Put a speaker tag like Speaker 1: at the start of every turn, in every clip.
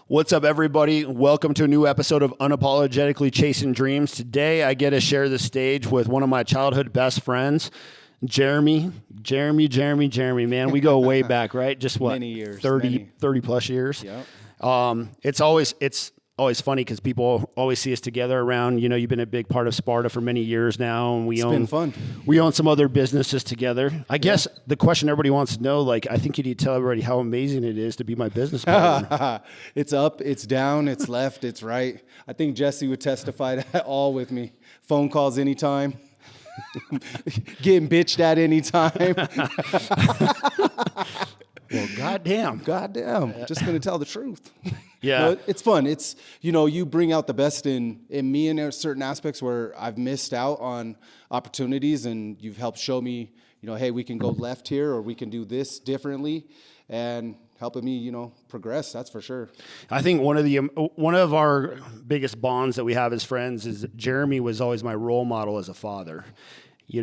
Speaker 1: What's up, everybody? Welcome to a new episode of Unapologetically Chasing Dreams. Today, I get to share the stage with one of my childhood best friends, Jeremy. Jeremy, man. We go way back, right? Just what?
Speaker 2: Many years.
Speaker 1: 30 plus years.
Speaker 2: Yep.
Speaker 1: It's always funny because people always see us together around, you've been a big part of Sparta for many years now, and
Speaker 2: It's been fun.
Speaker 1: We own some other businesses together. I guess the question everybody wants to know, I think you need to tell everybody how amazing it is to be my business partner.
Speaker 2: It's up, it's down, it's left, it's right. I think Jesse would testify to that all with me. Phone calls anytime. Getting bitched at anytime.
Speaker 1: Well, goddamn.
Speaker 2: Just going to tell the truth.
Speaker 1: Yeah.
Speaker 2: No, it's fun. It's, you bring out the best in me in certain aspects where I've missed out on opportunities, and you've helped show me, hey, we can go left here, or we can do this differently, and helping me, progress. That's for sure.
Speaker 1: I think one of our biggest bonds that we have as friends is Jeremy was always my role model as a father. He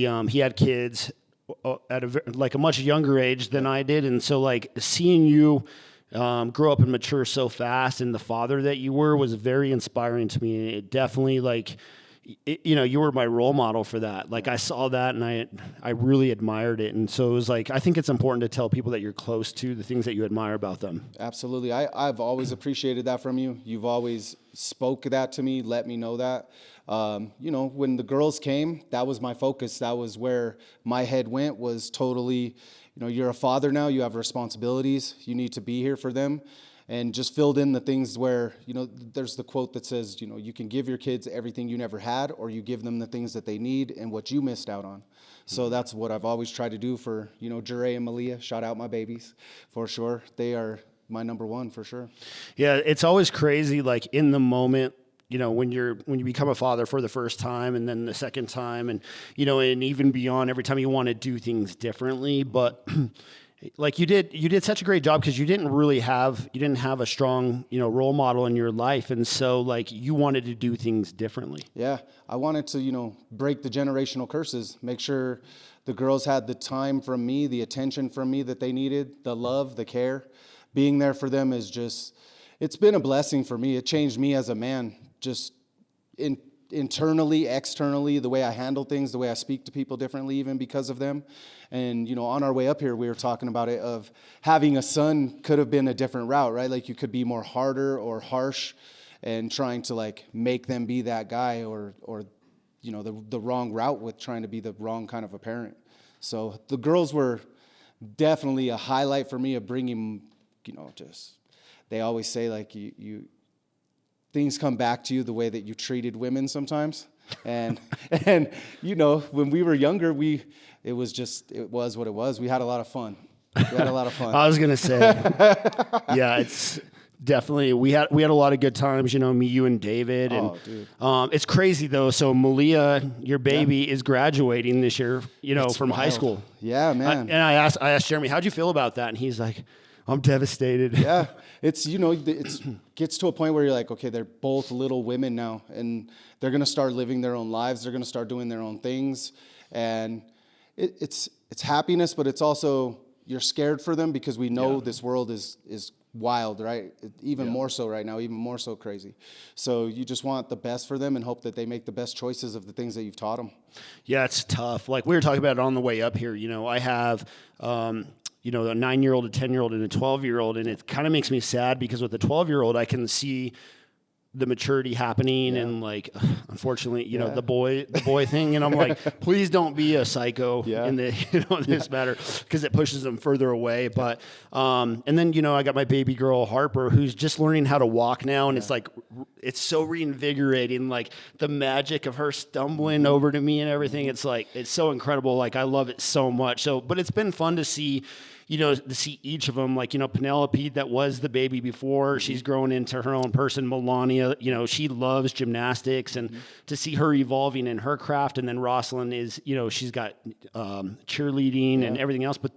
Speaker 1: had kids at a much younger age than I did, and so seeing you grow up and mature so fast, and the father that you were was very inspiring to me. It definitely you were my role model for that. I saw that, and I really admired it. And so it was I think it's important to tell people that you're close to the things that you admire about them.
Speaker 2: Absolutely. I've always appreciated that from you. You've always spoke that to me, let me know that. When the girls came, that was my focus. That was where my head went, was totally, you're a father now, you have responsibilities, you need to be here for them. And just filled in the things where, there's the quote that says, you can give your kids everything you never had, or you give them the things that they need and what you missed out on. So that's what I've always tried to do for, Jure and Malia. Shout out my babies, for sure. They are my number one, for sure.
Speaker 1: Yeah, it's always crazy, in the moment, when you become a father for the first time, and then the second time, and, and even beyond, every time you want to do things differently. But you did such a great job, because you didn't have a strong, role model in your life. And so you wanted to do things differently.
Speaker 2: Yeah. I wanted to, break the generational curses, make sure the girls had the time from me, the attention from me that they needed, the love, the care. Being there for them it's been a blessing for me. It changed me as a man, just internally, externally, the way I handle things, the way I speak to people differently, even because of them. And, on our way up here, we were talking about it, of having a son could have been a different route, right? You could be more harder or harsh and trying to make them be that guy, or the wrong route with trying to be the wrong kind of a parent. So the girls were definitely a highlight for me of bringing, they always say you things come back to you the way that you treated women sometimes. And when we were younger, it was what it was. We had a lot of fun.
Speaker 1: I was going to say, yeah, it's definitely, we had a lot of good times, me, you, and David. And,
Speaker 2: dude.
Speaker 1: It's crazy though. So Malia, your baby, is graduating this year, from high school.
Speaker 2: Yeah, man.
Speaker 1: I asked Jeremy, how'd you feel about that? And he's like, I'm devastated.
Speaker 2: Yeah. It's, it gets to a point where you're like, okay, they're both little women now, and they're going to start living their own lives. They're going to start doing their own things. And it's happiness, but it's also, you're scared for them, because we know this world is wild, right? Even more so right now, even more so crazy. So you just want the best for them and hope that they make the best choices of the things that you've taught them.
Speaker 1: Yeah, it's tough. We were talking about it on the way up here. I have, a 9-year-old, a 10-year-old, and a 12-year-old, and it kind of makes me sad, because with the 12-year-old, I can see the maturity happening, and unfortunately, the boy thing, and I'm like, please don't be a psycho in this matter, because it pushes them further away. But and then I got my baby girl Harper, who's just learning how to walk now, and it's so reinvigorating, the magic of her stumbling over to me and everything. It's so incredible. I love it so much. So, but it's been fun to see. To see each of them, Penelope, that was the baby before, she's grown into her own person. Melania, she loves gymnastics, and to see her evolving in her craft. And then Rosalind is, she's got cheerleading and everything else. But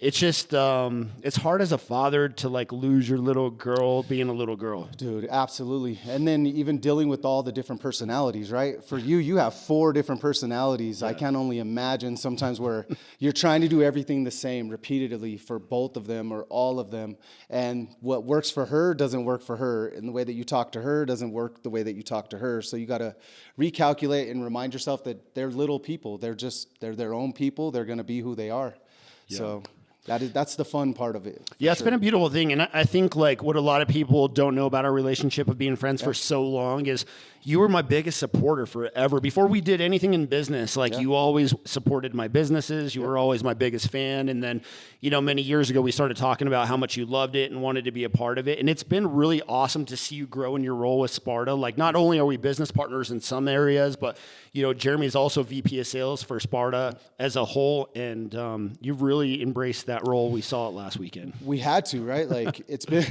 Speaker 1: it's just it's hard as a father to like lose your little girl being a little girl.
Speaker 2: Dude, absolutely. And then even dealing with all the different personalities, right? For you, you have 4 different personalities. I can only imagine sometimes where you're trying to do everything the same repeatedly for both of them or all of them. And what works for her doesn't work for her. And the way that you talk to her doesn't work the way that you talk to her. So you got to recalculate and remind yourself that they're little people. They're their own people. They're going to be who they are. Yeah. So that's the fun part of it.
Speaker 1: Yeah, it's been a beautiful thing. And I think like what a lot of people don't know about our relationship of being friends for so long is you were my biggest supporter forever. Before we did anything in business, like you always supported my businesses. You were always my biggest fan. And then, you know, many years ago, we started talking about how much you loved it and wanted to be a part of it. And it's been really awesome to see you grow in your role with Sparta. Like not only are we business partners in some areas, but, you know, Jeremy is also VP of sales for Sparta as a whole. And you've really embraced that role. We saw it last weekend.
Speaker 2: We had to, right? Like it's been,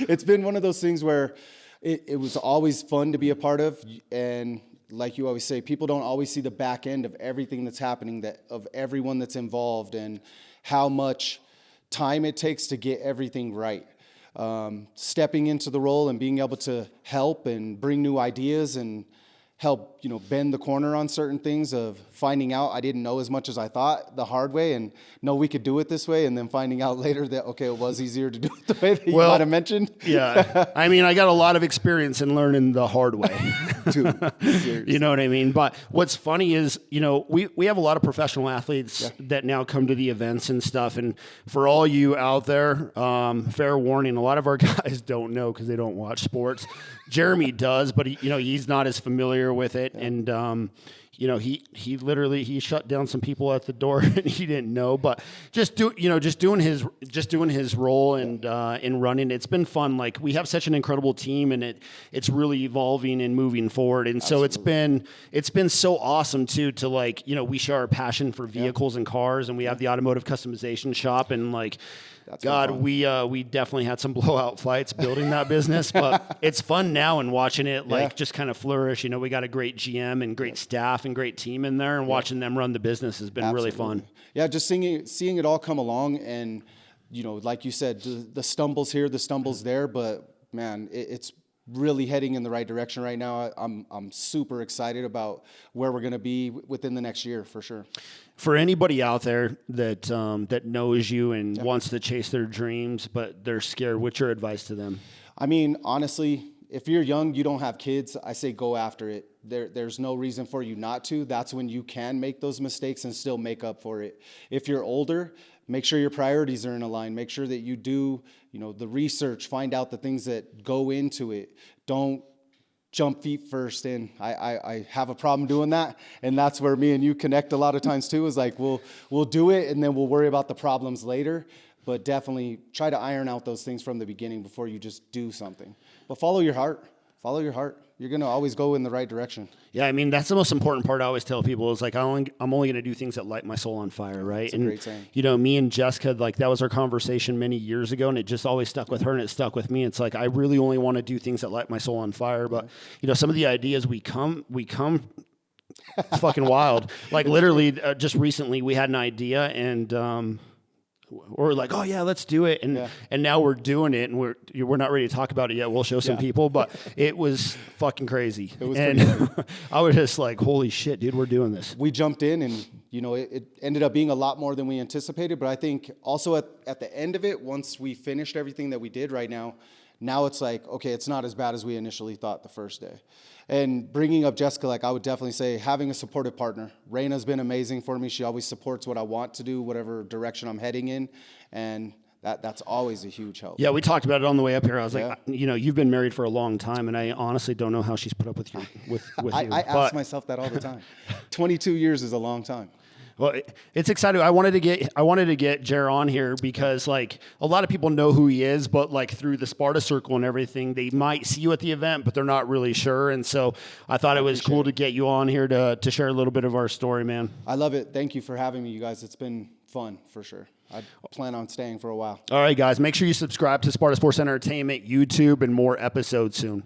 Speaker 2: it's been one of those things where it was always fun to be a part of. And like you always say, people don't always see the back end of everything that's happening, of everyone that's involved and how much time it takes to get everything right. Stepping into the role and being able to help and bring new ideas and help, you know, bend the corner on certain things of finding out I didn't know as much as I thought the hard way and know we could do it this way, and then finding out later that, okay, it was easier to do it the way that you might have mentioned.
Speaker 1: Yeah. I mean, I got a lot of experience in learning the hard way.
Speaker 2: Dude,
Speaker 1: you know what I mean? But what's funny is, you know, we have a lot of professional athletes that now come to the events and stuff. And for all you out there, fair warning, a lot of our guys don't know because they don't watch sports. Jeremy does, but he's not as familiar with it. And, you know, he literally shut down some people at the door and he didn't know, but just doing his role and in running, it's been fun. Like we have such an incredible team and it's really evolving and moving forward. And so it's been so awesome too, to like, you know, we share our passion for vehicles and cars, and we have the automotive customization shop, and like, God, we definitely had some blowout fights building that business, but it's fun now and watching it like just kind of flourish. You know, we got a great GM and great staff and great team in there, and watching them run the business has been really fun.
Speaker 2: Yeah, just seeing it all come along, and you know, like you said, the stumbles here, the stumbles there, but man, it's really heading in the right direction right now. I'm super excited about where we're going to be within the next year for sure.
Speaker 1: For anybody out there that knows you and wants to chase their dreams, but they're scared, what's your advice to them?
Speaker 2: I mean, honestly, if you're young, you don't have kids, I say go after it. There's no reason for you not to. That's when you can make those mistakes and still make up for it. If you're older, make sure your priorities are in a line. Make sure that you do, you know, the research, find out the things that go into it. Don't jump feet first in. I have a problem doing that, and that's where me and you connect a lot of times too, is like we'll do it and then we'll worry about the problems later. But definitely try to iron out those things from the beginning before you just do something. But follow your heart. Follow your heart. You're going to always go in the right direction.
Speaker 1: Yeah, I mean, that's the most important part I always tell people is like, I'm only going to do things that light my soul on fire, right?
Speaker 2: That's a great saying.
Speaker 1: You know, me and Jessica, like that was our conversation many years ago, and it just always stuck with her and it stuck with me. It's like, I really only want to do things that light my soul on fire. But, you know, some of the ideas we come fucking wild. Like literally just recently we had an idea and, we're like, oh yeah, let's do it, and now we're doing it, and we're not ready to talk about it yet. We'll show some people, but it was fucking crazy.
Speaker 2: It was
Speaker 1: and I was just like, holy shit, dude, we're doing this.
Speaker 2: We jumped in, and you know, it ended up being a lot more than we anticipated. But I think also at the end of it, once we finished everything that we did right now it's like, okay, it's not as bad as we initially thought the first day. And bringing up Jessica, like I would definitely say having a supportive partner. Raina's been amazing for me. She always supports what I want to do, whatever direction I'm heading in. And that's always a huge help.
Speaker 1: Yeah, we talked about it on the way up here. I was like, you know, you've been married for a long time, and I honestly don't know how she's put up with you.
Speaker 2: I ask myself that all the time. 22 years is a long time.
Speaker 1: Well, it's exciting. I wanted to get Jer on here because like a lot of people know who he is, but like through the Sparta circle and everything, they might see you at the event, but they're not really sure. And so I thought it was cool to get you on here to share a little bit of our story, man.
Speaker 2: I love it. Thank you for having me, you guys. It's been fun for sure. I plan on staying for a while.
Speaker 1: All right, guys, make sure you subscribe to Sparta Sports and Entertainment, YouTube, and more episodes soon.